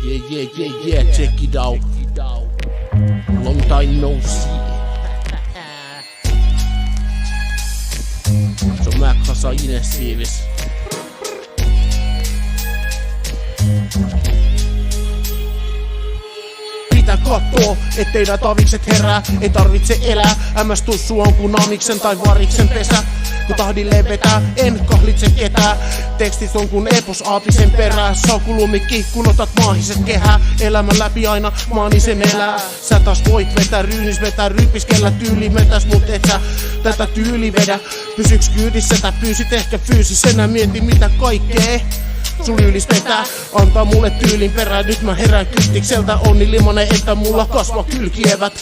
Yeah, check it out. Long time no see. Se on Mac Hasa Inessiivis. Pitää kattoo, ettei nää tavikset herää. Ei tarvitse elää, MS tussu on kun amiksen tai variksen pesä. Kun tahdilleen vetää, en kahlitse ketään. Tekstit on kun epos aapisen perää. Saukulumikki, kun otat maahiset kehää. Elämän läpi aina maanisen elää. Sä taas voit vetää ryynis, vetää rypiskellä tyyli metäs, mut et sä tätä tyyli vedä. Pysyks kyydissä, tää pyysit ehkä fyysisenä. Mieti mitä kaikkee sul ylis vetää, antaa mulle tyylin perään. Nyt mä herään kyttikseltä, onni limanen, että mulla kasva kylkievät.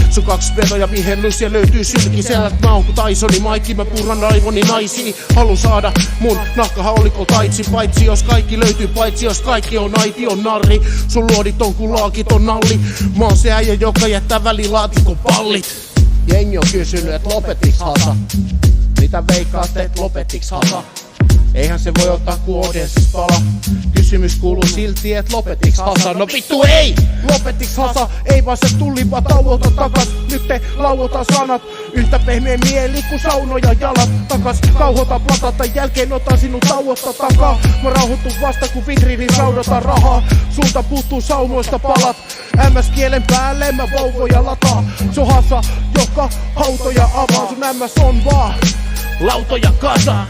Sun 2 vetoja vihellys ja löytyy sylkiselät. Mä oon ku Tysoni Maikki, mä purran raivoni naisiin. Halun saada mun nahkahaulikko taitsi. Paitsi jos kaikki löytyy, paitsi jos kaikki on aiti on narri. Sun luodit on ku laakiton nalli. Mä oon se äijä, joka jättää välilaatikon pallit. Jengi on kysynyt, et lopetiks Hasa? Mitä veikkaat, et lopetiks Hasa? Eihän se voi ottaa ku audienssis pala. Kysymys kuuluu silti, et lopetiks Hasa? No vittu ei! Lopetiks Hasa? Ei vaan se tuli vaan tauota takas. Nyt te lauotaan sanat. Yhtä pehmeä mieli ku saunoja jalat. Takas kauhota platata, jälkeen otan sinun tauotta takaa. Mä rauhoitun vasta ku vitriinin raudata rahaa. Sulta puuttuu saumoista palat. MS kielen päälle mä vauvoja lataa. Se on Hasa, joka hautoja avaa. Sun MS on vaan lautoja kasa.